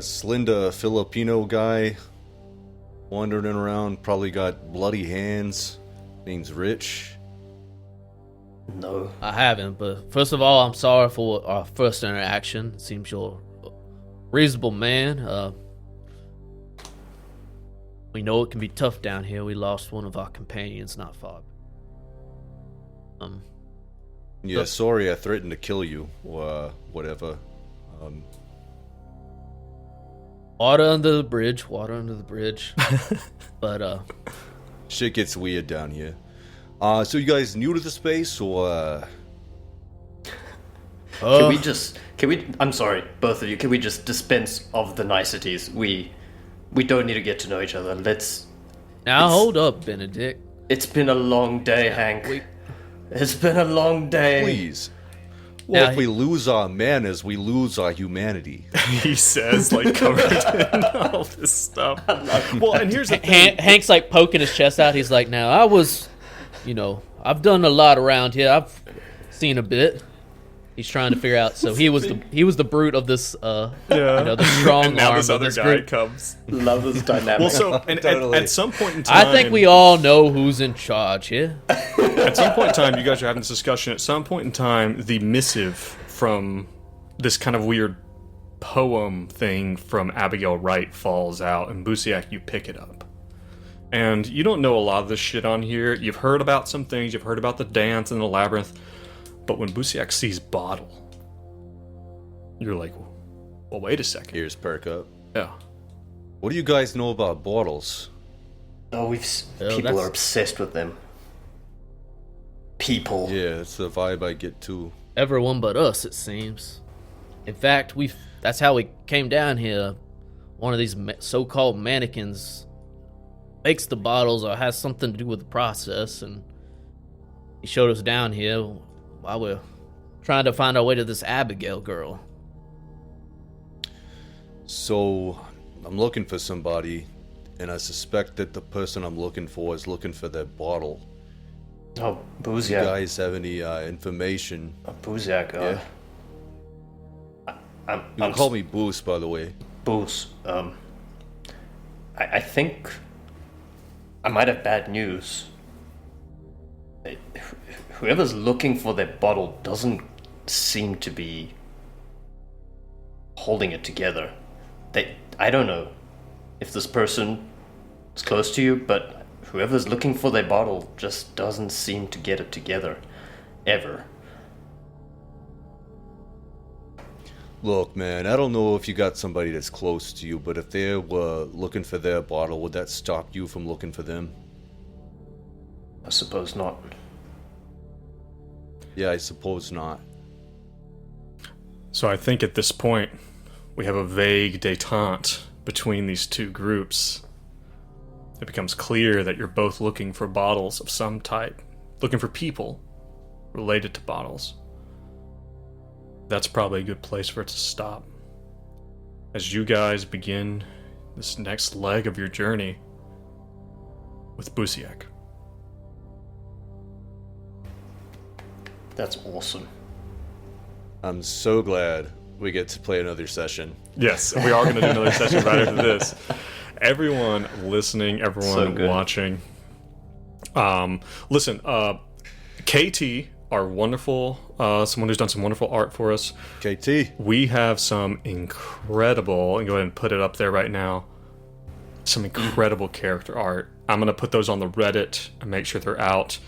slender Filipino guy wandering around, probably got bloody hands, name's Rich. No. I haven't, but first of all, I'm sorry for our first interaction. It seems you're a reasonable man. We know it can be tough down here. We lost one of our companions not far. Yeah, sorry I threatened to kill you, or whatever. Water under the bridge. But Shit gets weird down here. So you guys new to the space, or I'm sorry, both of you, can we just dispense of the niceties? We don't need to get to know each other. now hold up, Benedict. It's been a long day, Hank. It's been a long day. please? Well, Now if we lose our manners, we lose our humanity. He says, like, covered in all this stuff. Well, and here's the thing. Hank's like poking his chest out. He's like, now I've done a lot around here. I've seen a bit. He's trying to figure out. So he was the brute of this, the strong And now arm this of other this guy group. comes. Love this dynamic. Well, so and Totally. at some point in time, I think we all know who's in charge here. At some point in time, you guys are having this discussion. At some point in time, the missive from this kind of weird poem thing from Abigail Wright falls out, and Busiak, you pick it up. And you don't know a lot of this shit on here. You've heard about some things. You've heard about the dance and the labyrinth. But when Busiak sees bottle, you're like, well, wait a second. Ears perk up. Yeah. What do you guys know about bottles? Oh, people that's- are obsessed with them. People. Yeah, that's the vibe I get too. Everyone but us, it seems. In fact, that's how we came down here. One of these so-called mannequins makes the bottles or has something to do with the process, and he showed us down here while we're trying to find our way to this Abigail girl. So, I'm looking for somebody, and I suspect that the person I'm looking for is looking for their bottle. Oh, Do you Busiak. guys have any information? Busiak. Yeah. I'm You can call me Boost, by the way. Booze. I think I might have bad news. Whoever's looking for their bottle doesn't seem to be holding it together. I don't know if this person is close to you, but whoever's looking for their bottle just doesn't seem to get it together. Ever. Look, man, I don't know if you got somebody that's close to you, but if they were looking for their bottle, would that stop you from looking for them? I suppose not. Yeah, I suppose not. So I think at this point, we have a vague détente between these two groups. It becomes clear that you're both looking for bottles of some type, looking for people related to bottles. That's probably a good place for it to stop. As you guys begin this next leg of your journey with Busiak. That's awesome. I'm so glad we get to play another session. Yes, we are going to do another session right after this. Everyone listening, So everyone good. watching. Listen, KT our wonderful, someone who's done some wonderful art for us. KT. We have some incredible, and go ahead and put it up there right now, some incredible character art. I'm going to put those on the Reddit and make sure they're out.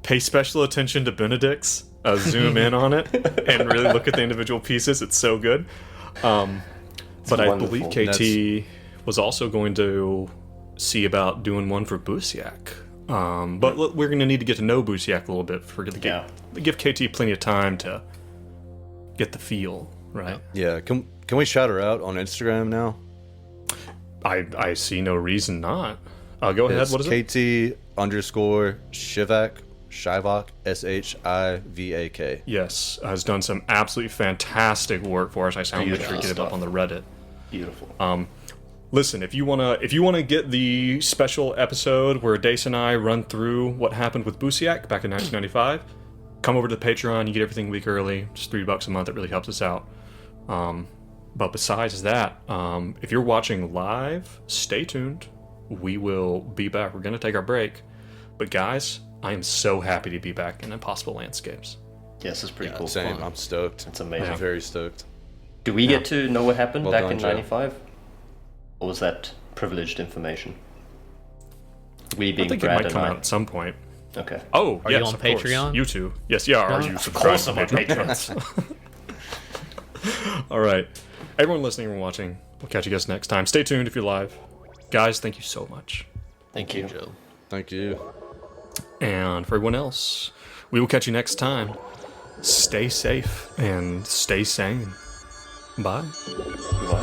Pay special attention to Benedict's. Zoom in on it and really look at the individual pieces. It's so good. But I believe KT was also going to see about doing one for Busiak. But we're going to need to get to know Busiak a little bit for give KT plenty of time to get the feel, right? Yeah, can we shout her out on Instagram now? I see no reason not. Go ahead. What is it? KT_Shivak. Shivak, Shivak. Yes, has done some absolutely fantastic work for us. I'll make sure to get it up on the Reddit. Beautiful. Listen, if you wanna get the special episode where Dace and I run through what happened with Busiak back in 1995, come over to the Patreon. You get everything a week early. Just $3 a month. It really helps us out. But besides that, if you're watching live, stay tuned. We will be back. We're gonna take our break, but guys, I am so happy to be back in Impossible Landscapes. Yes, it's pretty cool. Same. Fun. I'm stoked. It's amazing. I'm very stoked. Do we get to know what happened Well back done, in Joe. 95? Or was that privileged information? We being I think it Brad might and come I. out at some point. Okay. Oh, Are yes, you on of course. Patreon? You too. Yes, yeah. Are you Of subscribed course to I'm on Patreon? All right. Everyone listening and watching, we'll catch you guys next time. Stay tuned if you're live. Guys, thank you so much. Thank you. Joe. Thank you. And for everyone else, we will catch you next time. Stay safe and stay sane. Bye. Goodbye.